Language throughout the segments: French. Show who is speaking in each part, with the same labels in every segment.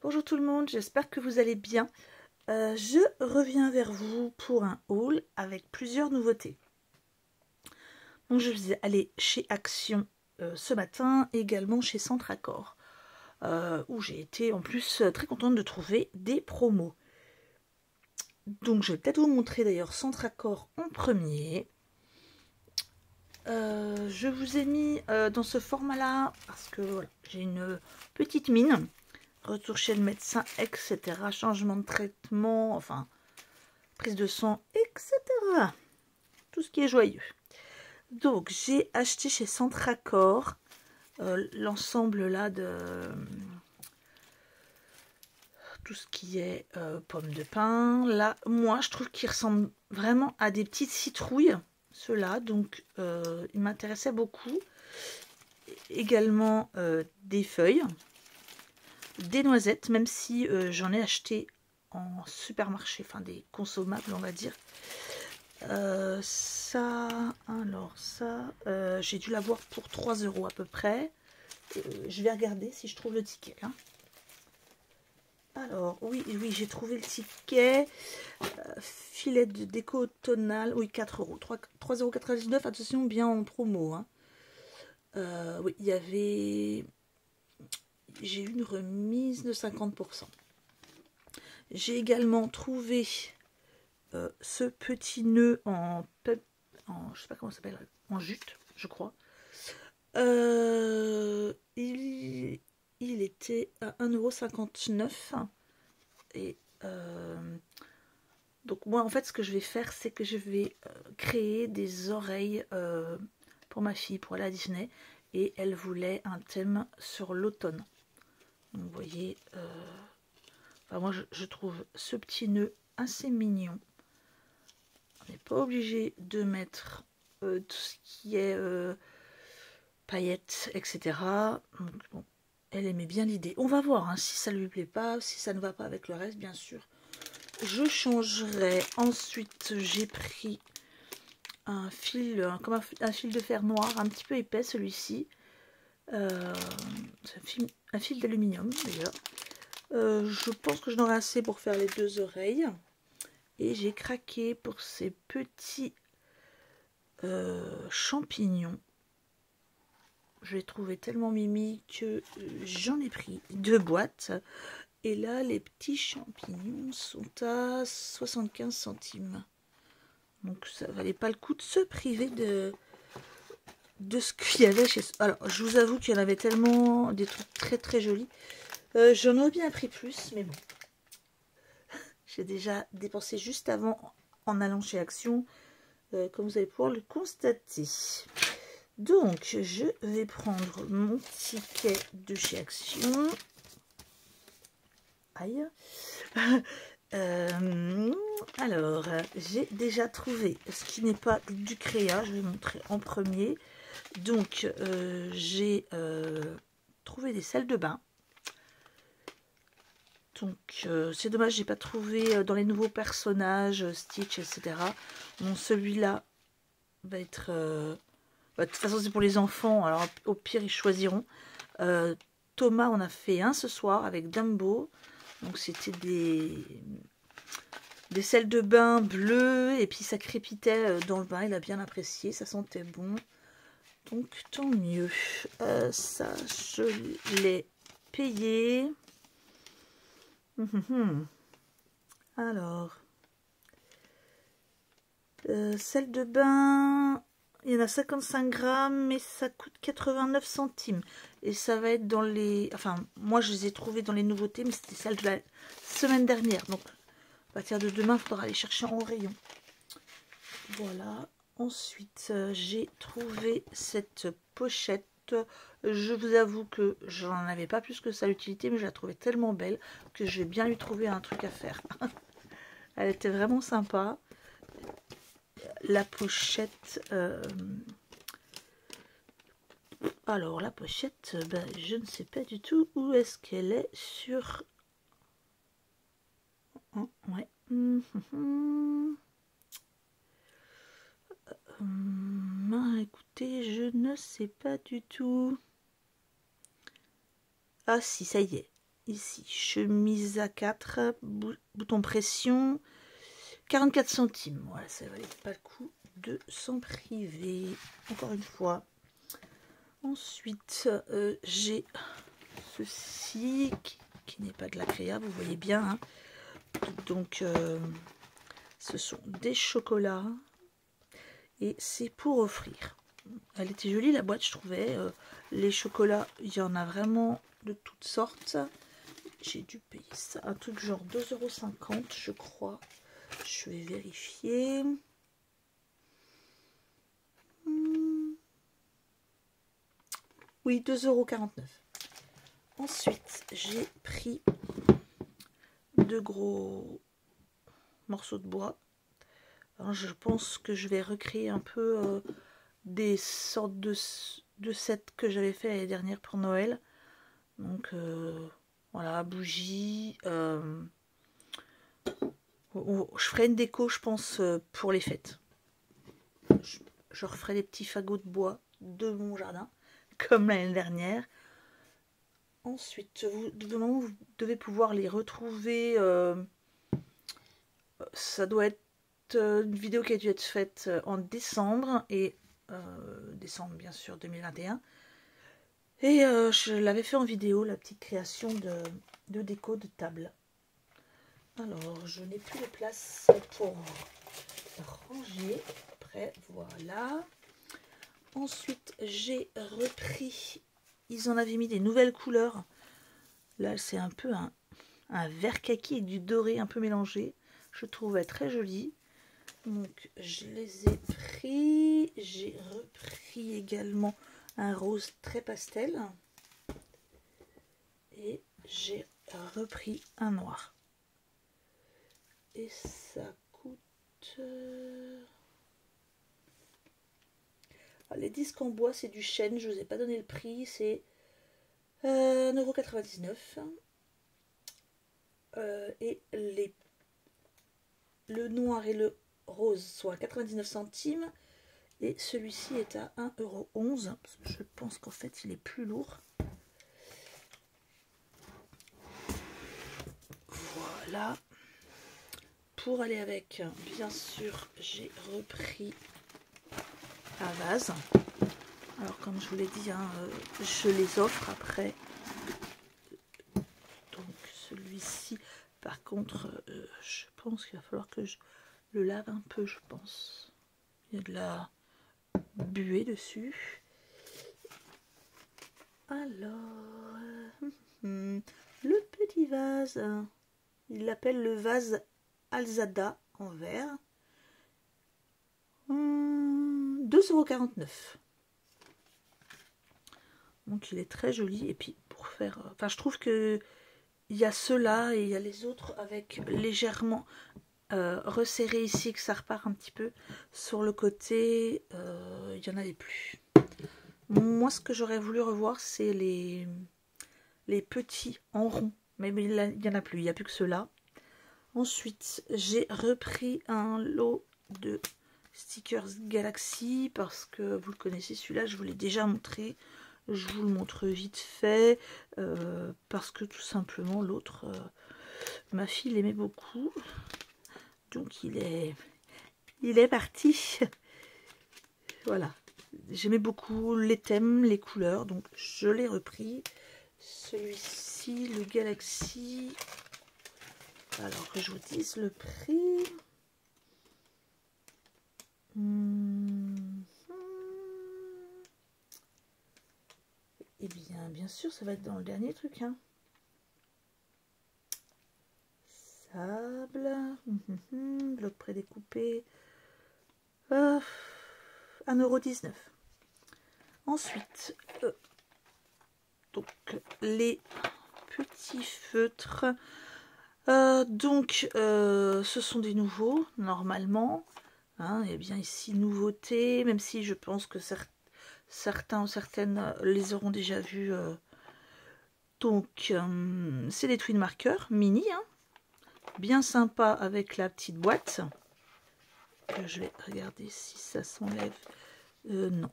Speaker 1: Bonjour tout le monde, j'espère que vous allez bien. Je reviens vers vous pour un haul avec plusieurs nouveautés. Donc je vais aller chez Action ce matin, également chez Centracor, où j'ai été en plus très contente de trouver des promos. Donc je vais peut-être vous montrer d'ailleurs Centracor en premier. Je vous ai mis dans ce format-là parce que voilà, j'ai une petite mine. Retour chez le médecin, etc. Changement de traitement, enfin, prise de sang, etc. Tout ce qui est joyeux. Donc, j'ai acheté chez Centracor l'ensemble là de tout ce qui est pommes de pin. Là, moi, je trouve qu'ils ressemblent vraiment à des petites citrouilles, ceux-là. Donc, ils m'intéressaient beaucoup. Également, des feuilles. Des noisettes, même si j'en ai acheté en supermarché, enfin des consommables on va dire. Ça, j'ai dû l'avoir pour 3 € à peu près. Je vais regarder si je trouve le ticket. Hein. Alors, oui, j'ai trouvé le ticket. Filet de déco tonal, oui, 4 €. 3,99 €, attention, bien en promo. Hein. Oui, il y avait... J'ai eu une remise de 50%. J'ai également trouvé ce petit nœud en je sais pas comment ça s'appelle, en jute, je crois. Il était à 1,59 €. Et donc moi en fait ce que je vais faire, c'est que je vais créer des oreilles pour ma fille, pour aller à Disney. Et elle voulait un thème sur l'automne. Donc vous voyez, enfin, moi je trouve ce petit nœud assez mignon. On n'est pas obligé de mettre tout ce qui est paillettes, etc. Donc, bon, elle aimait bien l'idée. On va voir hein, si ça lui plaît pas, si ça ne va pas avec le reste, bien sûr. Je changerai. Ensuite, j'ai pris un fil, comme un fil de fer noir, un petit peu épais celui-ci. Un fil d'aluminium d'ailleurs. Je pense que je n'aurai assez pour faire les 2 oreilles. Et j'ai craqué pour ces petits champignons. Je les trouvais tellement mimi que j'en ai pris 2 boîtes. Et là, les petits champignons sont à 75 centimes. Donc ça valait pas le coup de se priver de ce qu'il y avait chez... Alors, je vous avoue qu'il y en avait tellement des trucs très très jolis. J'en aurais bien pris plus, mais bon. J'ai déjà dépensé juste avant en allant chez Action, comme vous allez pouvoir le constater. Donc, je vais prendre mon ticket de chez Action. Aïe. Alors, j'ai déjà trouvé ce qui n'est pas du créa. Je vais montrer en premier. Donc, j'ai trouvé des salles de bain. Donc, c'est dommage, j'ai pas trouvé dans les nouveaux personnages, Stitch, etc. Bon, celui-là va être... de toute façon, c'est pour les enfants. Alors, au pire, ils choisiront. Thomas, on a fait un ce soir avec Dumbo. Donc, c'était des salles de bain bleues. Et puis, ça crépitait dans le bain. Il a bien apprécié. Ça sentait bon. Donc, tant mieux. Ça, je l'ai payé. Alors, salle de bain, il y en a 55 grammes, mais ça coûte 89 centimes. Et ça va être dans les... Enfin, moi, je les ai trouvés dans les nouveautés, mais c'était celle de la semaine dernière. Donc, à partir de demain, il faudra aller chercher en rayon. Voilà. Ensuite, j'ai trouvé cette pochette. Je vous avoue que j'en avais pas plus que ça l'utilité, mais je la trouvais tellement belle que je vais bien lui trouver un truc à faire. Elle était vraiment sympa. La pochette... Alors, la pochette, ben, je ne sais pas du tout où est-ce qu'elle est sur... Ouais. Écoutez, je ne sais pas du tout. Ah si, ça y est. ici, chemise à 4, bouton pression, 44 centimes. Voilà, ça valait pas le coup de s'en priver, encore une fois. Ensuite, j'ai ceci qui n'est pas de la créa, vous voyez bien. Hein. Donc, ce sont des chocolats et c'est pour offrir. Elle était jolie la boîte, je trouvais. Les chocolats, il y en a vraiment de toutes sortes. J'ai dû payer ça, un truc genre 2,50 € je crois. Je vais vérifier. Oui, 2,49 €. Ensuite, j'ai pris 2 gros morceaux de bois. Alors, je pense que je vais recréer un peu des sortes de sets que j'avais fait l'année dernière pour Noël. Donc, voilà, bougies. Je ferai une déco, je pense, pour les fêtes. Je referai des petits fagots de bois de mon jardin, comme l'année dernière. Ensuite, vous devez pouvoir les retrouver. Ça doit être une vidéo qui a dû être faite en décembre, et décembre bien sûr 2021. Et je l'avais fait en vidéo, la petite création de déco de table. Alors, je n'ai plus de place pour ranger. Après, voilà. Ensuite, j'ai repris. Ils en avaient mis des nouvelles couleurs. Là, c'est un peu un vert kaki et du doré un peu mélangé. Je trouvais très joli. Donc, je les ai pris. J'ai repris également un rose très pastel. Et j'ai repris un noir. Et ça coûte... Les disques en bois, c'est du chêne. Je ne vous ai pas donné le prix. C'est 1,99 €. Et le noir et le rose sont à 99 centimes. Et celui-ci est à 1,11 €. Je pense qu'en fait, il est plus lourd. Voilà. Pour aller avec, bien sûr, j'ai repris un vase. Alors, comme je vous l'ai dit, hein, je les offre après. Donc, celui-ci, par contre, je pense qu'il va falloir que je le lave un peu, je pense. Il y a de la buée dessus. Alors, le petit vase, il l'appelle le vase Alzada en verre. 2,49 €. Donc il est très joli. Et puis pour faire... Enfin, je trouve que il y a ceux-là et il y a les autres avec légèrement resserré ici, que ça repart un petit peu. Sur le côté, il n'y en avait plus. Moi, ce que j'aurais voulu revoir, c'est les petits en rond. Mais il n'y en a plus, il n'y a plus que ceux-là. Ensuite, j'ai repris un lot de stickers Galaxy parce que vous le connaissez, celui-là, je vous l'ai déjà montré. Je vous le montre vite fait parce que tout simplement l'autre, ma fille l'aimait beaucoup. Donc il est parti. Voilà. J'aimais beaucoup les thèmes, les couleurs, donc je l'ai repris. Celui-ci, le Galaxy. Alors que je vous dise le prix. Eh bien sûr, ça va être dans le dernier truc. Hein. Sable. Bloc prédécoupé. 1,19 €. Ensuite, donc les petits feutres. Donc, ce sont des nouveaux, normalement. Hein, et bien ici, nouveauté, même si je pense que certains ou certaines les auront déjà vus. Donc, c'est des twin markers mini, hein, bien sympa avec la petite boîte. Je vais regarder si ça s'enlève. Non.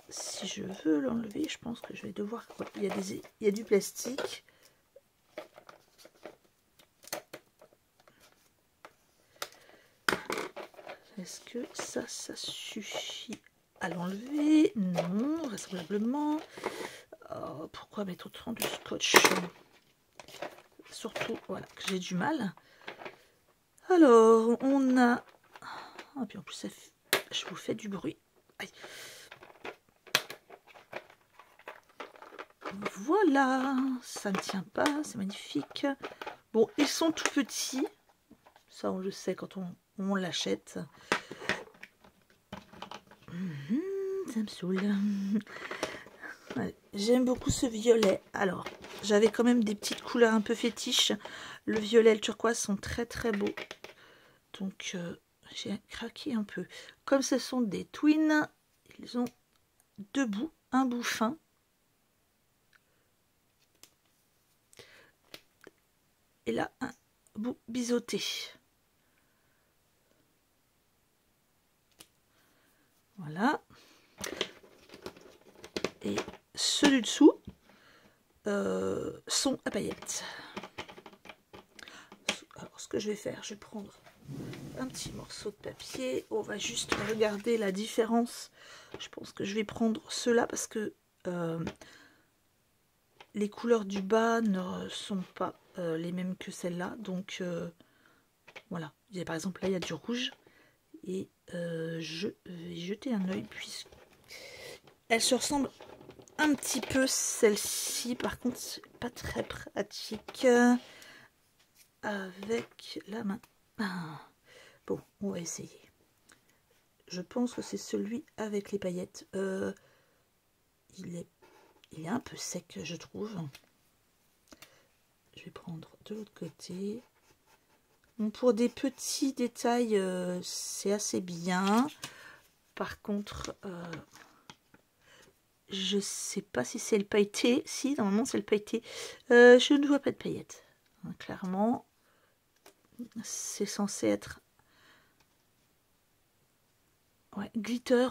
Speaker 1: Si je veux l'enlever, je pense que je vais devoir... Il y a du plastique. Est-ce que ça suffit à l'enlever? Non, vraisemblablement. Oh, pourquoi mettre autant de scotch? Surtout, voilà, que j'ai du mal. Alors, on a... Ah, puis en plus, je vous fais du bruit. Aïe. Voilà, ça ne tient pas, c'est magnifique. Bon, ils sont tout petits. Ça, on le sait quand on l'achète. Ça me saoule. Ouais, j'aime beaucoup ce violet. Alors, j'avais quand même des petites couleurs un peu fétiches. Le violet et le turquoise sont très très beaux. Donc, j'ai craqué un peu. Comme ce sont des twins, ils ont deux bouts, un bout fin. Et là, un bout biseauté. Voilà. Et ceux du dessous sont à paillettes. Alors, ce que je vais faire, je vais prendre un petit morceau de papier. On va juste regarder la différence. Je pense que je vais prendre ceux-là parce que les couleurs du bas ne sont pas les mêmes que celles-là. Donc, voilà. Par exemple, là, il y a du rouge. Et je vais jeter un œil puisqu'elles se ressemblent un petit peu. Celle-ci, par contre, c'est pas très pratique avec la main. Ah. Bon, on va essayer. Je pense que c'est celui avec les paillettes. Il est un peu sec, je trouve. Je vais prendre de l'autre côté. Bon, pour des petits détails, c'est assez bien. Par contre, je sais pas si c'est le pailleté. Si, normalement c'est le pailleté. Je ne vois pas de paillettes. Hein, clairement, c'est censé être... Ouais, glitter,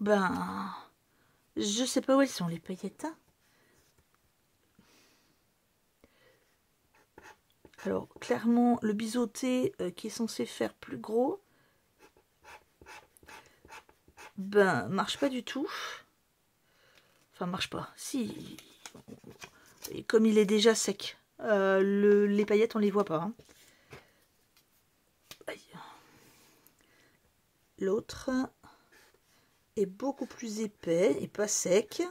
Speaker 1: ben... Je sais pas où elles sont les paillettes. Hein. Alors, clairement, le biseauté qui est censé faire plus gros, ben, marche pas du tout. Enfin, marche pas. Si. Et comme il est déjà sec, les paillettes, on les voit pas. Hein. L'autre est beaucoup plus épais et pas sec.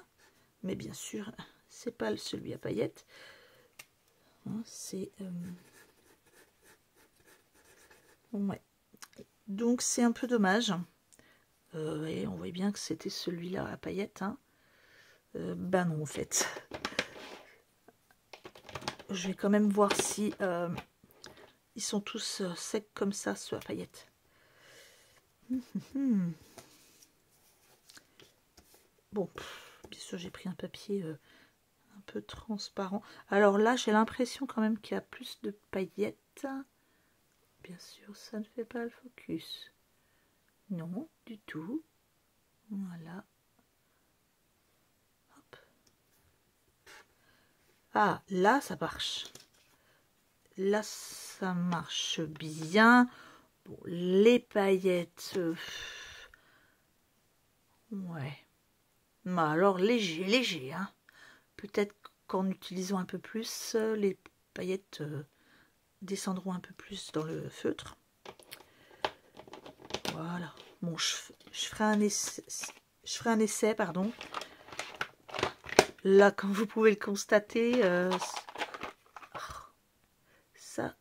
Speaker 1: Mais bien sûr, c'est pas celui à paillettes. Hein, c'est... ouais. Donc, c'est un peu dommage. Et on voit bien que c'était celui-là à paillettes. Hein. Ben non, en fait. Je vais quand même voir si ils sont tous secs comme ça, ceux à paillettes. Bon, bien sûr, j'ai pris un papier un peu transparent. Alors là, j'ai l'impression quand même qu'il y a plus de paillettes. Bien sûr, ça ne fait pas le focus. Non, du tout. Voilà. Hop. Ah, là, ça marche. Là, ça marche bien. Bon, les paillettes... ouais. Bah, alors, léger, léger. Hein. Peut-être qu'en utilisant un peu plus, les paillettes descendront un peu plus dans le feutre. Voilà. Bon, je ferai un essai, pardon. Là, comme vous pouvez le constater, ça,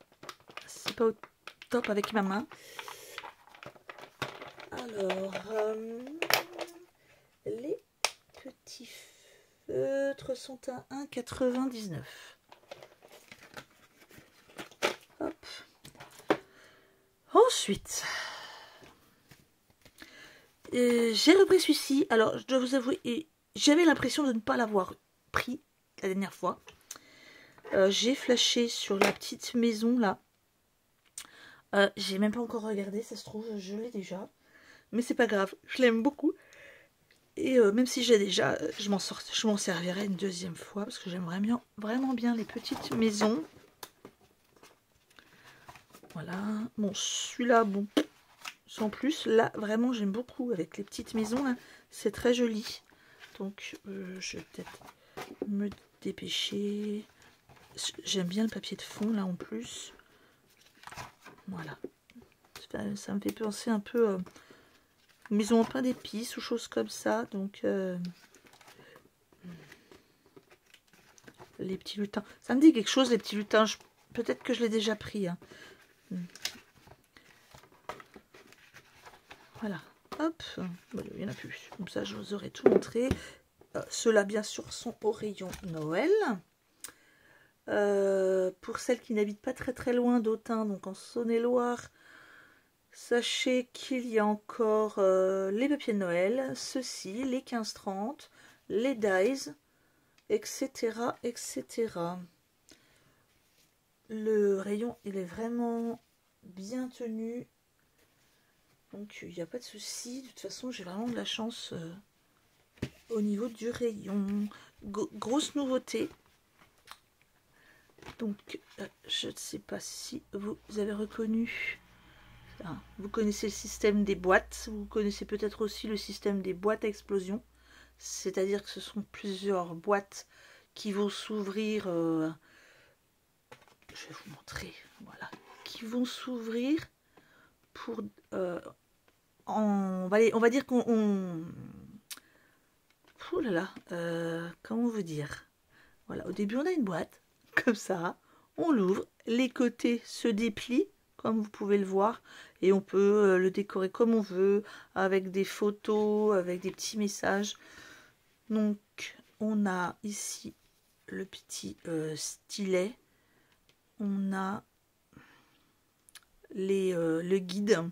Speaker 1: c'est pas au top avec ma main. Alors, les petits feutres sont à 1,99 €. Hop. Ensuite, j'ai repris celui-ci. Alors, je dois vous avouer, j'avais l'impression de ne pas l'avoir pris la dernière fois. J'ai flashé sur la petite maison là. J'ai même pas encore regardé, ça se trouve, je l'ai déjà. Mais c'est pas grave, je l'aime beaucoup. Et même si j'ai déjà, je m'en servirai une deuxième fois parce que j'aime vraiment bien les petites maisons. Voilà. Bon, celui-là, bon, sans plus. Là, vraiment, j'aime beaucoup avec les petites maisons. C'est très joli. Donc, je vais peut-être me dépêcher. J'aime bien le papier de fond, là, en plus. Voilà. Ça me fait penser un peu maison en pain d'épices ou choses comme ça. Donc, les petits lutins. Ça me dit quelque chose, les petits lutins. Peut-être que je l'ai déjà pris. Hein. Voilà. Hop. Bon, il n'y en a plus. Comme ça, je vous aurais tout montré. Ceux-là, bien sûr, sont au rayon Noël. Pour celles qui n'habitent pas très très loin d'Autun, donc en Saône-et-Loire, sachez qu'il y a encore les papiers de Noël, ceux-ci, les 15-30, les dies, etc., etc. Le rayon, il est vraiment bien tenu. Donc, il n'y a pas de souci. De toute façon, j'ai vraiment de la chance au niveau du rayon. Grosse nouveauté. Donc, je ne sais pas si vous avez reconnu. Vous connaissez le système des boîtes. Vous connaissez peut-être aussi le système des boîtes à explosion. C'est-à-dire que ce sont plusieurs boîtes qui vont s'ouvrir. Je vais vous montrer. Voilà. Qui vont s'ouvrir pour... on va dire qu'on... Oh là là. Comment vous dire? Voilà. Au début, on a une boîte. Comme ça. On l'ouvre. Les côtés se déplient. Comme vous pouvez le voir, et on peut le décorer comme on veut, avec des photos, avec des petits messages. Donc, on a ici le petit stylet, on a le guide.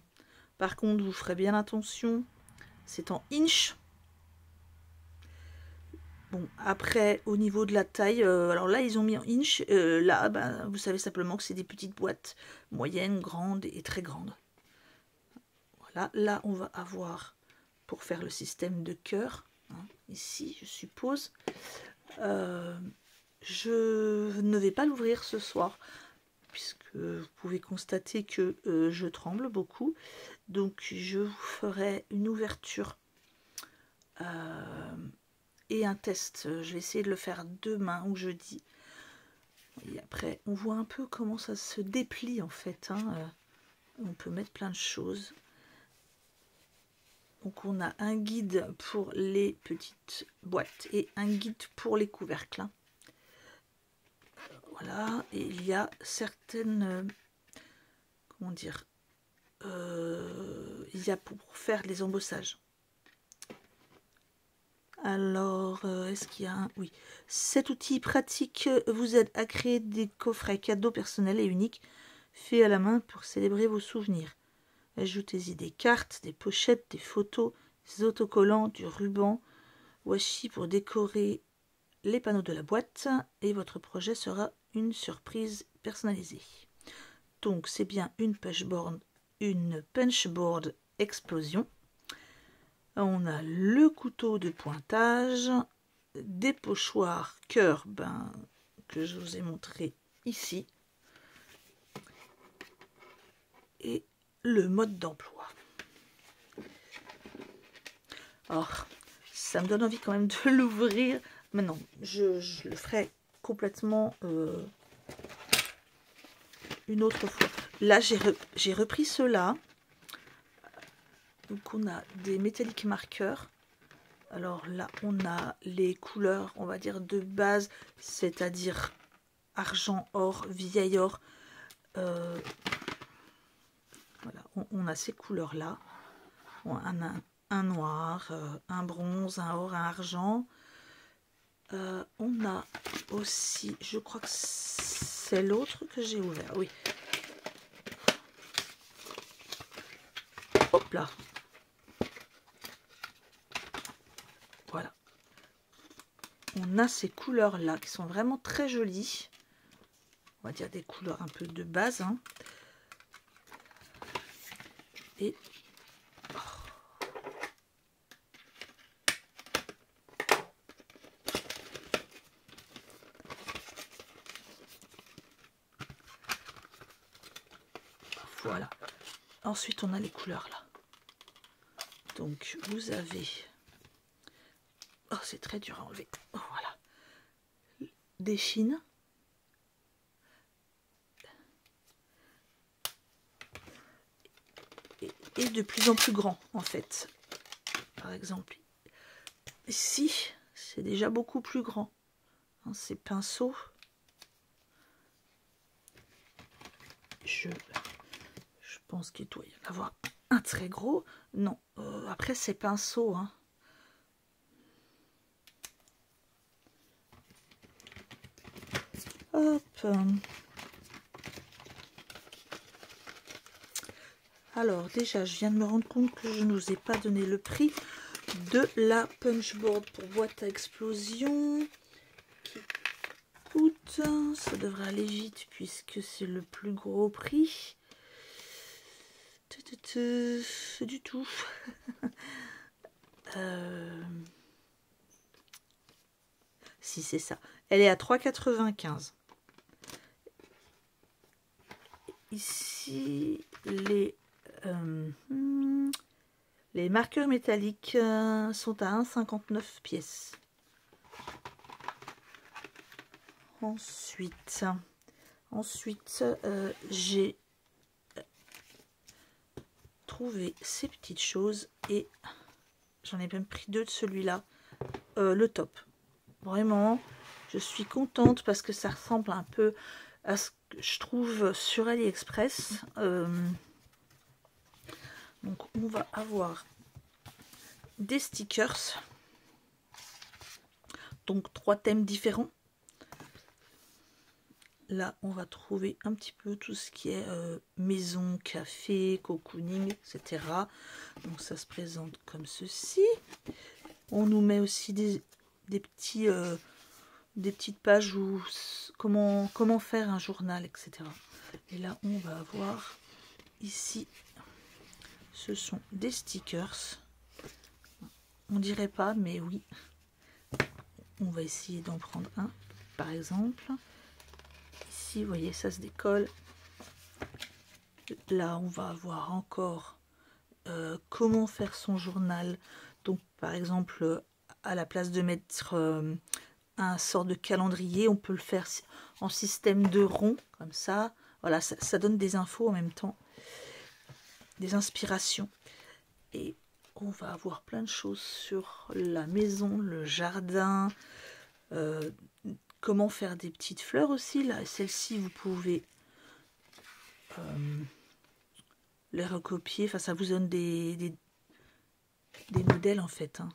Speaker 1: Par contre, vous ferez bien attention, c'est en inch. Bon, après, au niveau de la taille, alors là, ils ont mis en inch. Là, ben, vous savez simplement que c'est des petites boîtes moyennes, grandes et très grandes. Voilà, là, on va avoir, pour faire le système de cœur, hein, ici, je suppose. Je ne vais pas l'ouvrir ce soir, puisque vous pouvez constater que je tremble beaucoup. Donc, je vous ferai une ouverture et un test. Je vais essayer de le faire demain ou jeudi. Et après, on voit un peu comment ça se déplie en fait. Hein. On peut mettre plein de choses. Donc, on a un guide pour les petites boîtes et un guide pour les couvercles. Voilà, et il y a certaines... comment dire, il y a pour faire les embossages. Alors, est-ce qu'il y a un... Oui. Cet outil pratique vous aide à créer des coffrets cadeaux personnels et uniques, faits à la main pour célébrer vos souvenirs. Ajoutez-y des cartes, des pochettes, des photos, des autocollants, du ruban, washi pour décorer les panneaux de la boîte, et votre projet sera une surprise personnalisée. Donc, c'est bien une punchboard explosion. On a le couteau de pointage, des pochoirs cœur que je vous ai montré ici, et le mode d'emploi. Alors, ça me donne envie quand même de l'ouvrir. Maintenant, je le ferai complètement une autre fois. Là, j'ai repris ceux-là. Donc, on a des métalliques marqueurs. Alors là, on a les couleurs, on va dire, de base, c'est-à-dire argent, or, vieil or. Voilà, on a ces couleurs-là. On a un noir, un bronze, un or, un argent. On a aussi, je crois que c'est l'autre que j'ai ouvert, oui. Hop là. Voilà. On a ces couleurs-là qui sont vraiment très jolies. On va dire des couleurs un peu de base. Hein. Et voilà. Ensuite, on a les couleurs là. Donc vous avez, oh c'est très dur à enlever, oh, voilà, des chines, et de plus en plus grand en fait. Par exemple ici c'est déjà beaucoup plus grand, hein, ces pinceaux. Je pense qu'il doit y en avoir un très gros. Non, après ces pinceaux, hein. Hop. Alors déjà, je viens de me rendre compte que je ne vous ai pas donné le prix de la punchboard pour boîte à explosion. Qui coûte, ça devrait aller vite puisque c'est le plus gros prix. Du tout. Si c'est ça. Elle est à 3,95. Ici, les marqueurs métalliques sont à 1,59 pièces. Ensuite j'ai trouvé ces petites choses et j'en ai même pris deux de celui-là, le top. Vraiment, je suis contente parce que ça ressemble un peu à ce que je trouve sur AliExpress. Donc on va avoir des stickers, donc 3 thèmes différents. Là on va trouver un petit peu tout ce qui est maison, café, cocooning, etc. Donc ça se présente comme ceci. On nous met aussi des petites pages où comment faire un journal, etc. Et là on va avoir ici, ce sont des stickers. On dirait pas, mais oui. On va essayer d'en prendre un, par exemple. Ici, vous voyez, ça se décolle. Là, on va avoir encore comment faire son journal. Donc, par exemple, à la place de mettre un sort de calendrier, on peut le faire en système de rond, comme ça. Voilà, ça donne des infos en même temps, des inspirations. Et on va avoir plein de choses sur la maison, le jardin, comment faire des petites fleurs aussi. Là, celle-ci, vous pouvez les recopier. Enfin, ça vous donne des modèles en fait. Hein.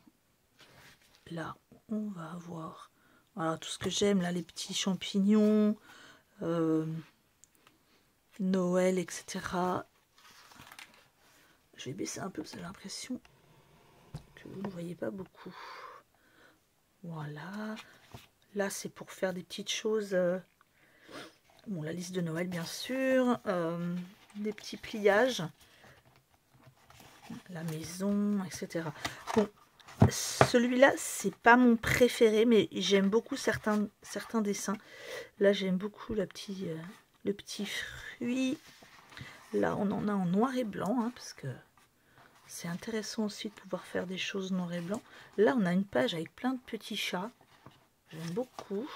Speaker 1: Là, on va avoir voilà, tout ce que j'aime. Là, les petits champignons, Noël, etc. Je vais baisser un peu parce que j'ai l'impression que vous ne voyez pas beaucoup. Voilà. Là, c'est pour faire des petites choses. Bon, la liste de Noël, bien sûr. Des petits pliages. La maison, etc. Bon, celui-là, c'est pas mon préféré, mais j'aime beaucoup certains dessins. Là, j'aime beaucoup le petit fruit. Là, on en a en noir et blanc, hein, parce que c'est intéressant aussi de pouvoir faire des choses noir et blanc. Là, on a une page avec plein de petits chats. J'aime beaucoup.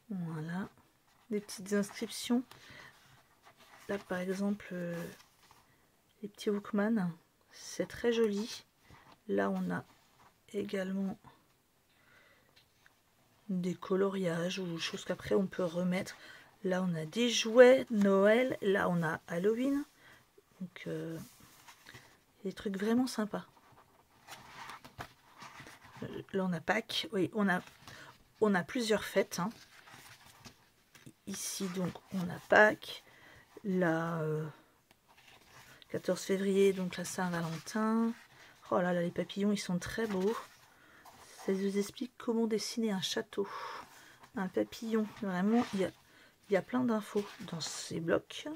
Speaker 1: Voilà. Des petites inscriptions. Là, par exemple, les petits Walkman. C'est très joli. Là, on a également des coloriages ou choses qu'après on peut remettre. Là, on a des jouets Noël. Là, on a Halloween. Donc, des trucs vraiment sympas. Là, on a Pâques. Oui, on a plusieurs fêtes. Hein. Ici, donc, on a Pâques. Là, 14 février, donc la Saint-Valentin. Oh là là, les papillons, ils sont très beaux. Ça vous explique comment dessiner un château. Un papillon. Vraiment, il y a plein d'infos dans ces blocs.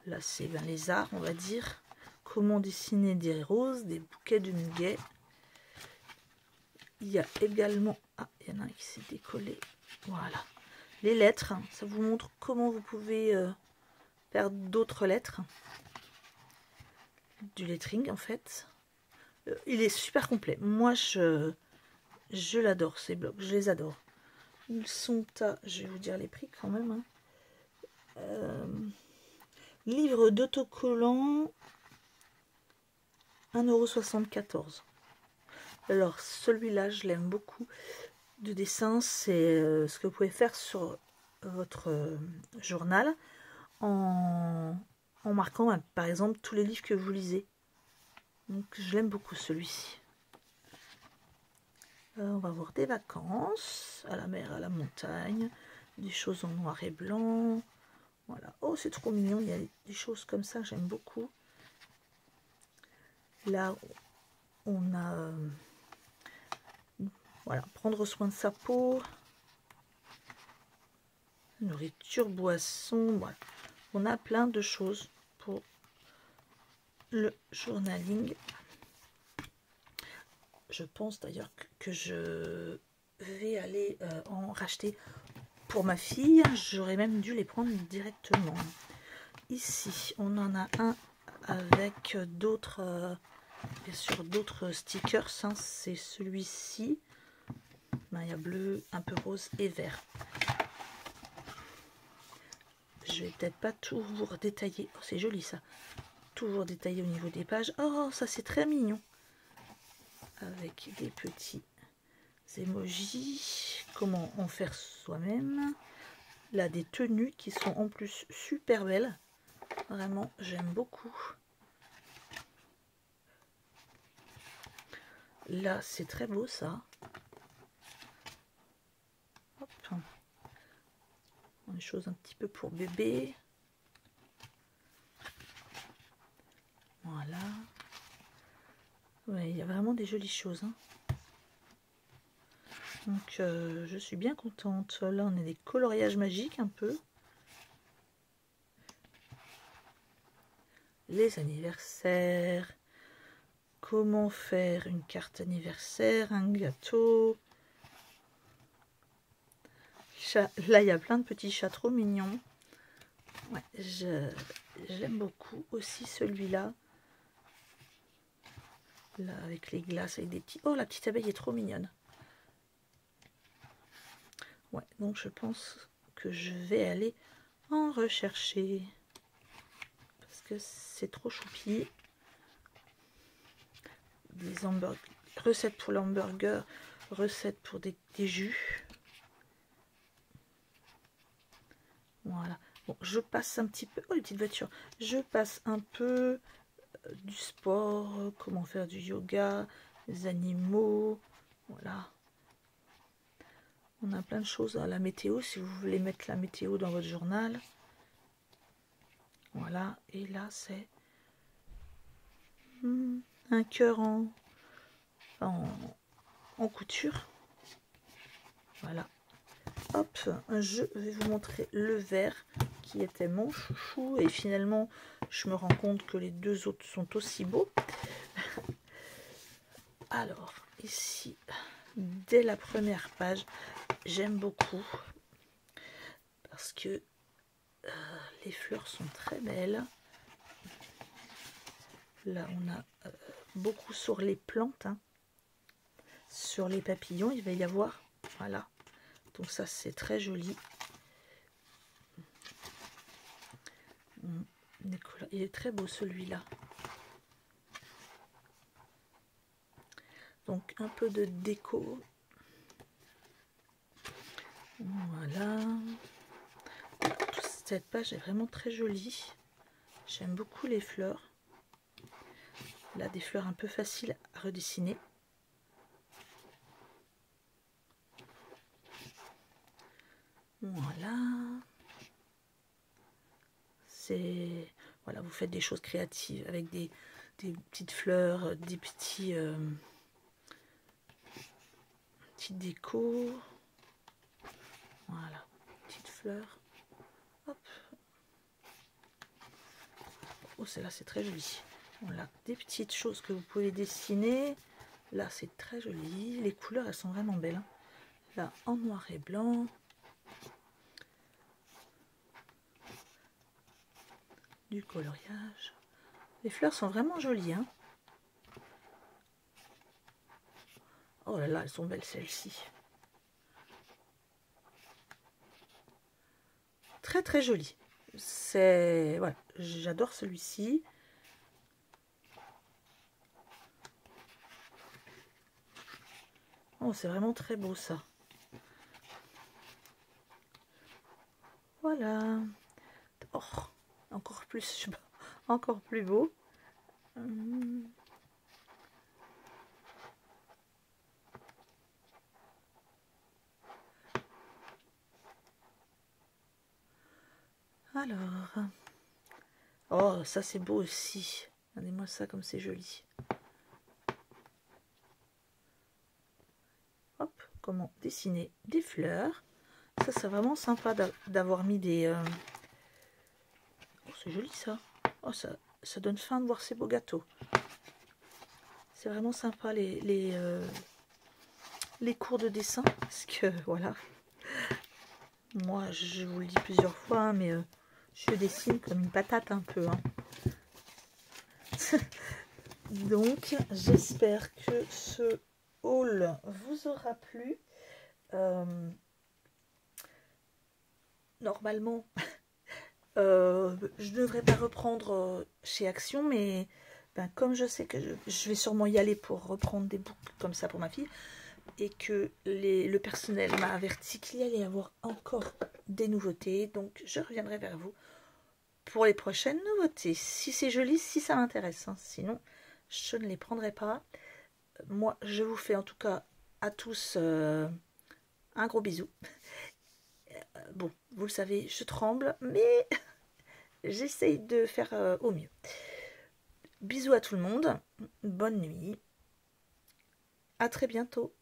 Speaker 1: Là, c'est les arts, on va dire. Comment dessiner des roses, des bouquets de muguet. Il y a également... Ah, il y en a un qui s'est décollé. Voilà. Les lettres. Ça vous montre comment vous pouvez faire d'autres lettres. du lettering en fait. Il est super complet. Moi, je l'adore, ces blocs. Je les adore. Ils sont à... Je vais vous dire les prix quand même. Hein. Livre d'autocollant, 1,74 €. Alors, celui-là, je l'aime beaucoup. De dessin, c'est ce que vous pouvez faire sur votre journal en marquant, par exemple, tous les livres que vous lisez. Donc, je l'aime beaucoup, celui-ci. On va voir des vacances, à la mer, à la montagne, des choses en noir et blanc. Voilà. Oh, c'est trop mignon, il y a des choses comme ça, j'aime beaucoup. Là, on a... voilà, prendre soin de sa peau. Nourriture, boisson, voilà. On a plein de choses pour le journaling. Je pense d'ailleurs que je vais aller en racheter pour ma fille. J'aurais même dû les prendre directement. Ici, on en a un avec d'autres, bien sûr, d'autres stickers. Hein. C'est celui-ci. Il y a bleu, un peu rose et vert. Je vais peut-être pas tout vous redétailler. Oh, c'est joli ça. Tout vous redétailler au niveau des pages. Oh, ça c'est très mignon. Avec des petits emojis. Comment en faire soi-même. Là, des tenues qui sont en plus super belles. Vraiment, j'aime beaucoup. Là, c'est très beau ça. Hop. Des choses un petit peu pour bébé. Voilà. Ouais, il y a vraiment des jolies choses. Hein. Donc, je suis bien contente. Là, on a des coloriages magiques un peu. Les anniversaires. Comment faire une carte anniversaire, un gâteau. Là, il y a plein de petits chats trop mignons. Ouais, j'aime beaucoup aussi celui-là. Là, avec les glaces, avec des petits... Oh, la petite abeille est trop mignonne. Ouais, donc je pense que je vais aller en rechercher. Parce que c'est trop choupi. Des hamburgers, recettes pour l'hamburger, recettes pour des jus. Voilà. Bon, je passe un petit peu... Oh, les petites voitures. Je passe un peu du sport, comment faire du yoga, les animaux. Voilà. On a plein de choses à la météo, si vous voulez mettre la météo dans votre journal. Voilà. Et là, c'est un cœur en couture. Voilà. Hop, je vais vous montrer le vert qui était mon chouchou et finalement je me rends compte que les deux autres sont aussi beaux. Alors ici, dès la première page, j'aime beaucoup parce que les fleurs sont très belles. Là on a beaucoup sur les plantes, hein. Sur les papillons il va y avoir, voilà. Donc ça c'est très joli. Il est très beau celui-là. Donc un peu de déco. Voilà. Toute cette page est vraiment très jolie. J'aime beaucoup les fleurs. Là, des fleurs un peu faciles à redessiner. Voilà. C'est... Voilà, vous faites des choses créatives avec des petites fleurs, des petits... petites décos. Voilà, petites fleurs. Hop. Oh, celle-là, c'est très joli. Voilà, des petites choses que vous pouvez dessiner. Là, c'est très joli. Les couleurs, elles sont vraiment belles. Hein. Là, en noir et blanc. Du coloriage. Les fleurs sont vraiment jolies, hein. Oh là là, elles sont belles celles-ci. Très très jolies. C'est... Voilà, j'adore celui-ci. Oh, c'est vraiment très beau ça. Voilà. Oh, encore plus, encore plus beau. Alors, oh, ça c'est beau aussi. Regardez-moi ça comme c'est joli. Hop, comment dessiner des fleurs. Ça c'est vraiment sympa d'avoir mis des... Oh, c'est joli ça. Oh, ça donne faim de voir ces beaux gâteaux. C'est vraiment sympa les cours de dessin. Parce que voilà, moi je vous le dis plusieurs fois, hein, mais je dessine comme une patate un peu. Hein. Donc j'espère que ce haul vous aura plu. Normalement, je ne devrais pas reprendre chez Action, mais ben, comme je sais que je vais sûrement y aller pour reprendre des boucles comme ça pour ma fille, et que le personnel m'a averti qu'il y allait y avoir encore des nouveautés, donc je reviendrai vers vous pour les prochaines nouveautés. Si c'est joli, si ça m'intéresse, hein. Sinon je ne les prendrai pas. Moi, je vous fais en tout cas à tous un gros bisou. Bon, vous le savez, je tremble, mais j'essaye de faire au mieux. Bisous à tout le monde, bonne nuit, à très bientôt.